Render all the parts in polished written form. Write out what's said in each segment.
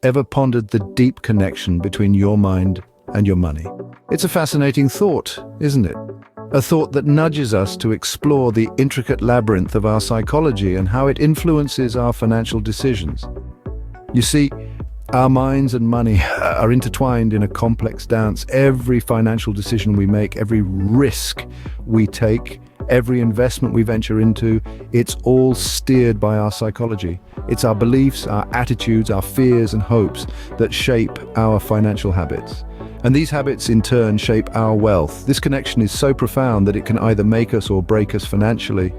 ever pondered the deep connection between your mind and your money? It's a fascinating thought, isn't it? A thought that nudges us to explore the intricate labyrinth of our psychology and how it influences our financial decisions. You see, our minds and money are intertwined in a complex dance. Every financial decision we make, every risk we take, every investment we venture into, it's all steered by our psychology. It's our beliefs, our attitudes, our fears and hopes that shape our financial habits. And these habits in turn shape our wealth. This connection is so profound that it can either make us or break us financially.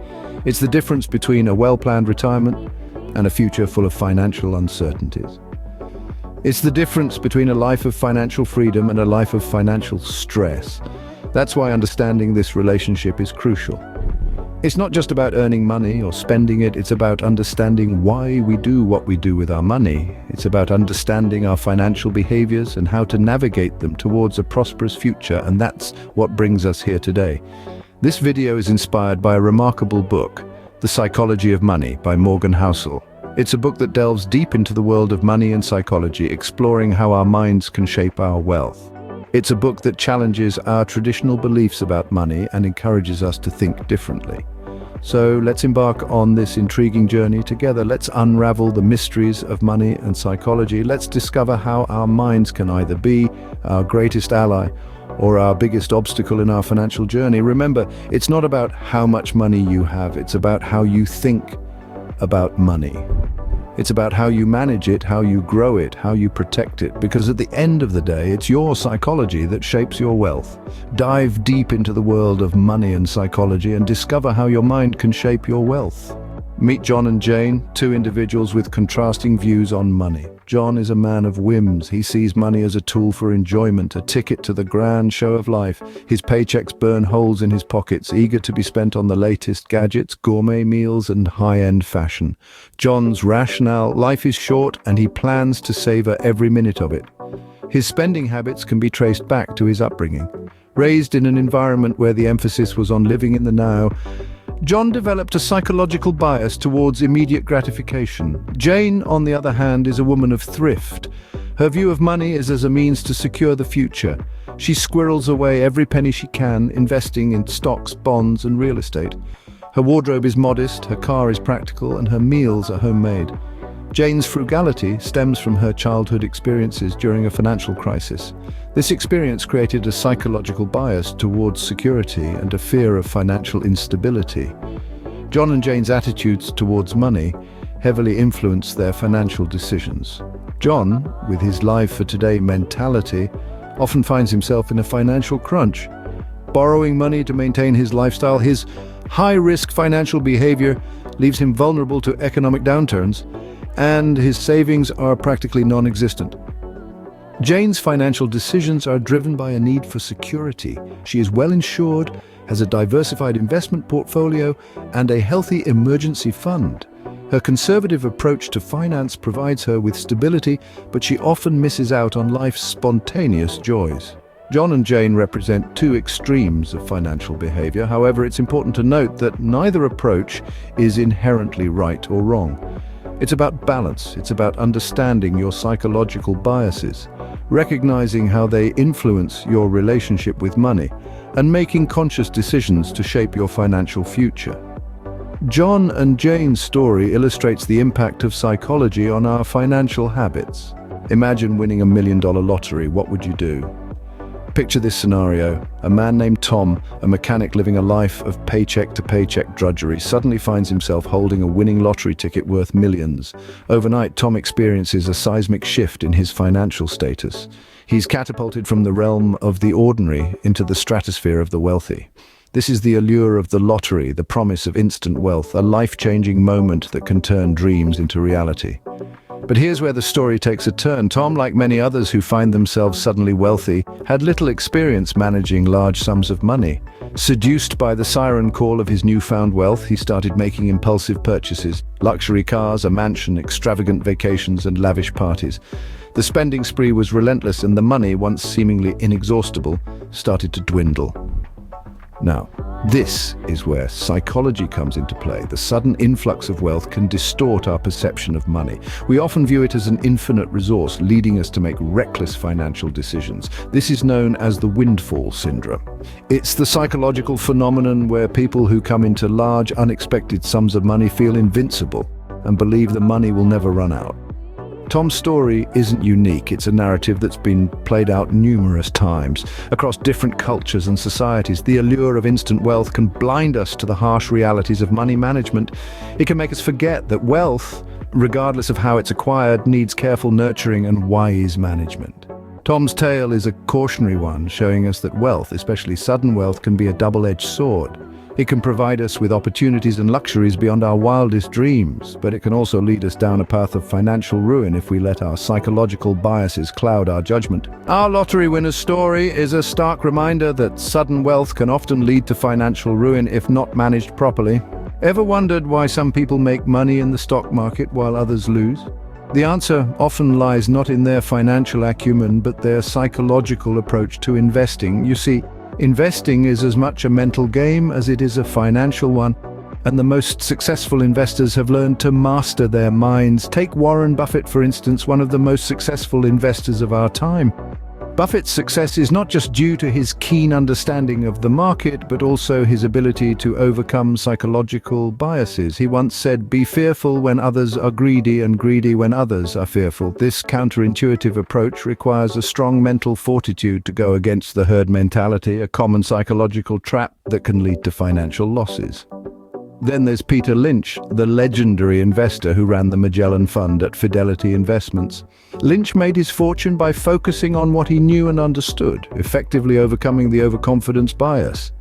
It's the difference between a well-planned retirement and a future full of financial uncertainties. It's the difference between a life of financial freedom and a life of financial stress. That's why understanding this relationship is crucial. It's not just about earning money or spending it, it's about understanding why we do what we do with our money. It's about understanding our financial behaviors and how to navigate them towards a prosperous future, and that's what brings us here today. This video is inspired by a remarkable book, The Psychology of Money by Morgan Housel. It's a book that delves deep into the world of money and psychology, exploring how our minds can shape our wealth. It's a book that challenges our traditional beliefs about money and encourages us to think differently. So let's embark on this intriguing journey together. Let's unravel the mysteries of money and psychology. Let's discover how our minds can either be our greatest ally or our biggest obstacle in our financial journey. Remember, it's not about how much money you have, it's about how you think about money. It's about how you manage it, how you grow it, how you protect it, because at the end of the day, it's your psychology that shapes your wealth. Dive deep into the world of money and psychology and discover how your mind can shape your wealth. Meet John and Jane, two individuals with contrasting views on money. John is a man of whims. He sees money as a tool for enjoyment, a ticket to the grand show of life. His paychecks burn holes in his pockets, eager to be spent on the latest gadgets, gourmet meals, and high-end fashion. John's rationale: life is short and he plans to savor every minute of it. His spending habits can be traced back to his upbringing. Raised in an environment where the emphasis was on living in the now, John developed a psychological bias towards immediate gratification. Jane, on the other hand, is a woman of thrift. Her view of money is as a means to secure the future. She squirrels away every penny she can, investing in stocks, bonds, and real estate. Her wardrobe is modest, her car is practical, and her meals are homemade. Jane's frugality stems from her childhood experiences during a financial crisis. This experience created a psychological bias towards security and a fear of financial instability. John and Jane's attitudes towards money heavily influenced their financial decisions. John, with his life for today mentality, often finds himself in a financial crunch. Borrowing money to maintain his lifestyle, his high-risk financial behavior leaves him vulnerable to economic downturns, and his savings are practically non-existent. Jane's financial decisions are driven by a need for security. She is well insured, has a diversified investment portfolio, and a healthy emergency fund. Her conservative approach to finance provides her with stability, but she often misses out on life's spontaneous joys. John and Jane represent two extremes of financial behavior. However, it's important to note that neither approach is inherently right or wrong. It's about balance. It's about understanding your psychological biases, recognizing how they influence your relationship with money, and making conscious decisions to shape your financial future. John and Jane's story illustrates the impact of psychology on our financial habits. Imagine winning $1 million lottery. What would you do? Picture this scenario. A man named Tom, a mechanic living a life of paycheck-to-paycheck drudgery, suddenly finds himself holding a winning lottery ticket worth millions. Overnight, Tom experiences a seismic shift in his financial status. He's catapulted from the realm of the ordinary into the stratosphere of the wealthy. This is the allure of the lottery, the promise of instant wealth, a life-changing moment that can turn dreams into reality. But here's where the story takes a turn. Tom, like many others who find themselves suddenly wealthy, had little experience managing large sums of money. Seduced by the siren call of his newfound wealth, he started making impulsive purchases: luxury cars, a mansion, extravagant vacations, and lavish parties. The spending spree was relentless, and the money, once seemingly inexhaustible, started to dwindle. Now, This is where psychology comes into play. The sudden influx of wealth can distort our perception of money. We often view it as an infinite resource, leading us to make reckless financial decisions. This is known as the windfall syndrome. It's the psychological phenomenon where people who come into large, unexpected sums of money feel invincible and believe the money will never run out. Tom's story isn't unique. It's a narrative that's been played out numerous times. Across different cultures and societies, the allure of instant wealth can blind us to the harsh realities of money management. It can make us forget that wealth, regardless of how it's acquired, needs careful nurturing and wise management. Tom's tale is a cautionary one, showing us that wealth, especially sudden wealth, can be a double-edged sword. It can provide us with opportunities and luxuries beyond our wildest dreams, but it can also lead us down a path of financial ruin if we let our psychological biases cloud our judgment. Our lottery winner's story is a stark reminder that sudden wealth can often lead to financial ruin if not managed properly. Ever wondered why some people make money in the stock market while others lose? The answer often lies not in their financial acumen, but their psychological approach to investing. You see, investing is as much a mental game as it is a financial one, and the most successful investors have learned to master their minds. Take Warren Buffett, for instance, one of the most successful investors of our time. Buffett's success is not just due to his keen understanding of the market, but also his ability to overcome psychological biases. He once said, "Be fearful when others are greedy and greedy when others are fearful." This counterintuitive approach requires a strong mental fortitude to go against the herd mentality, a common psychological trap that can lead to financial losses. Then there's Peter Lynch, the legendary investor who ran the Magellan Fund at Fidelity Investments. Lynch made his fortune by focusing on what he knew and understood, effectively overcoming the overconfidence bias.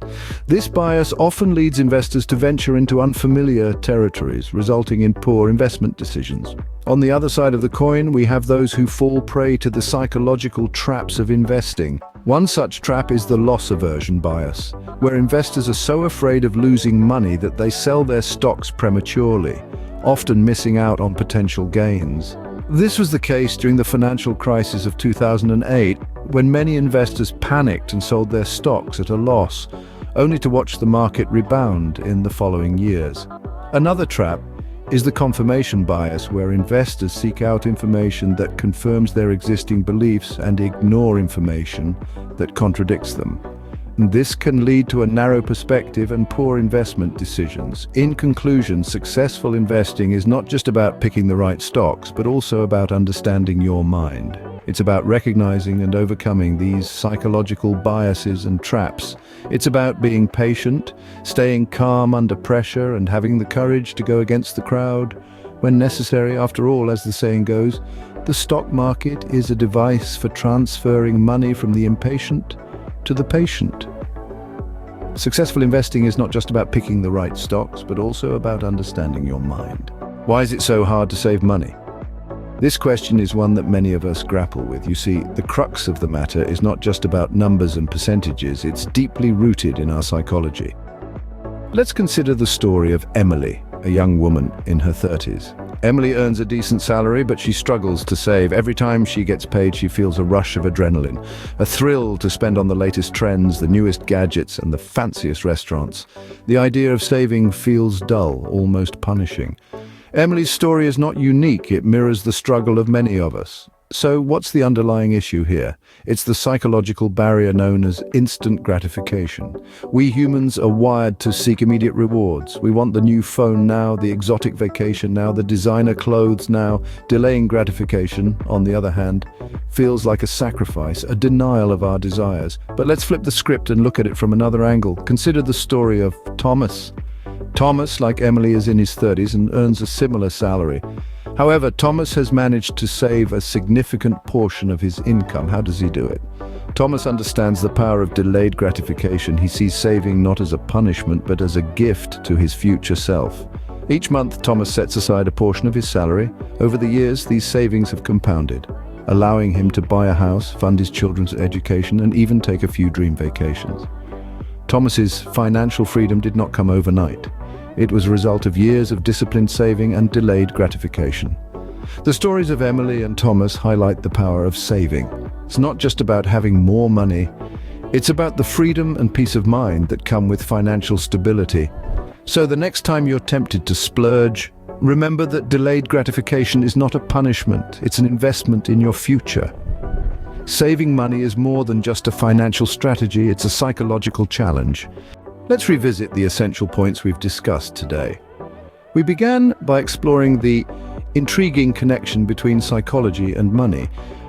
This bias often leads investors to venture into unfamiliar territories, resulting in poor investment decisions. On the other side of the coin, we have those who fall prey to the psychological traps of investing. One such trap is the loss aversion bias, where investors are so afraid of losing money that they sell their stocks prematurely, often missing out on potential gains. This was the case during the financial crisis of 2008, when many investors panicked and sold their stocks at a loss, only to watch the market rebound in the following years. Another trap is the confirmation bias, where investors seek out information that confirms their existing beliefs and ignore information that contradicts them. This can lead to a narrow perspective and poor investment decisions. In conclusion, successful investing is not just about picking the right stocks, but also about understanding your mind. It's about recognizing and overcoming these psychological biases and traps. It's about being patient, staying calm under pressure, and having the courage to go against the crowd when necessary. After all, as the saying goes, the stock market is a device for transferring money from the impatient to the patient. Successful investing is not just about picking the right stocks, but also about understanding your mind. Why is it so hard to save money? This question is one that many of us grapple with. You see, the crux of the matter is not just about numbers and percentages, it's deeply rooted in our psychology. Let's consider the story of Emily, a young woman in her 30s. Emily earns a decent salary, but she struggles to save. Every time she gets paid, she feels a rush of adrenaline, a thrill to spend on the latest trends, the newest gadgets, and the fanciest restaurants. The idea of saving feels dull, almost punishing. Emily's story is not unique. It mirrors the struggle of many of us. So what's the underlying issue here? It's the psychological barrier known as instant gratification. We humans are wired to seek immediate rewards. We want the new phone now, the exotic vacation now, the designer clothes now. Delaying gratification, on the other hand, feels like a sacrifice, a denial of our desires. But let's flip the script and look at it from another angle. Consider the story of Thomas. Thomas, like Emily, is in his 30s and earns a similar salary. However, Thomas has managed to save a significant portion of his income. How does he do it? Thomas understands the power of delayed gratification. He sees saving not as a punishment, but as a gift to his future self. Each month, Thomas sets aside a portion of his salary. Over the years, these savings have compounded, allowing him to buy a house, fund his children's education, and even take a few dream vacations. Thomas's financial freedom did not come overnight. It was a result of years of disciplined saving and delayed gratification. The stories of Emily and Thomas highlight the power of saving. It's not just about having more money, It's about the freedom and peace of mind that come with financial stability. So the next time you're tempted to splurge, remember that delayed gratification is not a punishment, it's an investment in your future. Saving money is more than just a financial strategy, it's a psychological challenge. Let's revisit the essential points we've discussed today. We began by exploring the intriguing connection between psychology and money.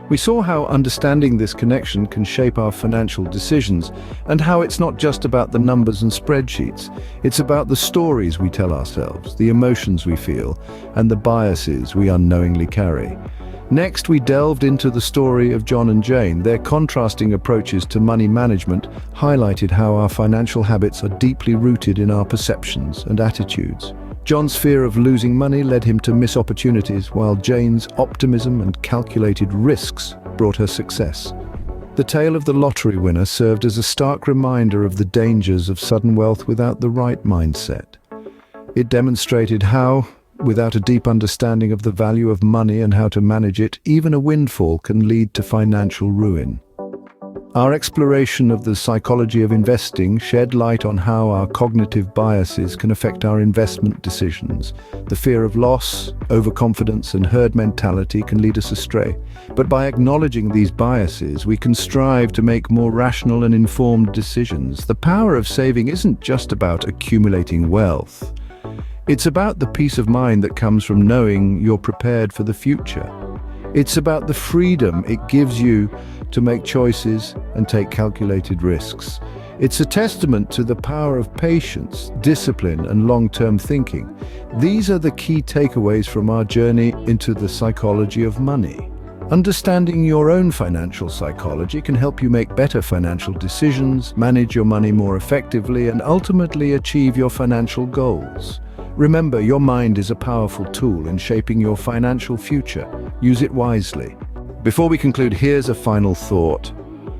We saw how understanding this connection can shape our financial decisions, and how it's not just about the numbers and spreadsheets. It's about the stories we tell ourselves, the emotions we feel, and the biases we unknowingly carry. Next, we delved into the story of John and Jane. Their contrasting approaches to money management highlighted how our financial habits are deeply rooted in our perceptions and attitudes. John's fear of losing money led him to miss opportunities, while Jane's optimism and calculated risks brought her success. The tale of the lottery winner served as a stark reminder of the dangers of sudden wealth without the right mindset. It demonstrated how, without a deep understanding of the value of money and how to manage it, even a windfall can lead to financial ruin. Our exploration of the psychology of investing shed light on how our cognitive biases can affect our investment decisions. The fear of loss, overconfidence, and herd mentality can lead us astray. But by acknowledging these biases, we can strive to make more rational and informed decisions. The power of saving isn't just about accumulating wealth. It's about the peace of mind that comes from knowing you're prepared for the future. It's about the freedom it gives you to make choices and take calculated risks. It's a testament to the power of patience, discipline, and long-term thinking. These are the key takeaways from our journey into the psychology of money. Understanding your own financial psychology can help you make better financial decisions, manage your money more effectively, and ultimately achieve your financial goals. Remember, your mind is a powerful tool in shaping your financial future. Use it wisely. Before we conclude, here's a final thought.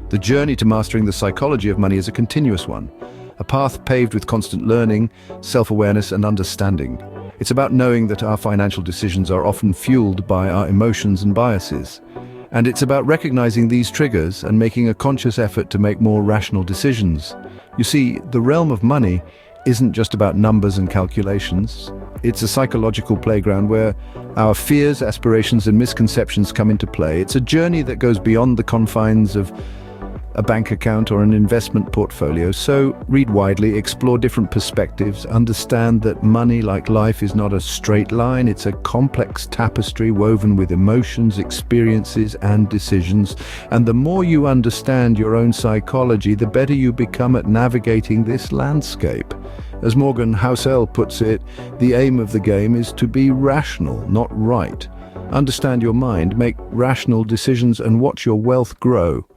The journey to mastering the psychology of money is a continuous one, a path paved with constant learning, self-awareness, and understanding. It's about knowing that our financial decisions are often fueled by our emotions and biases. And it's about recognizing these triggers and making a conscious effort to make more rational decisions. You see, the realm of money isn't just about numbers and calculations. It's a psychological playground where our fears, aspirations, and misconceptions come into play. It's a journey that goes beyond the confines of a bank account or an investment portfolio. So read widely, explore different perspectives, understand that money, like life, is not a straight line. It's a complex tapestry woven with emotions, experiences, and decisions. And the more you understand your own psychology, the better you become at navigating this landscape. As Morgan Housel puts it, the aim of the game is to be rational, not right. Understand your mind, make rational decisions, and watch your wealth grow.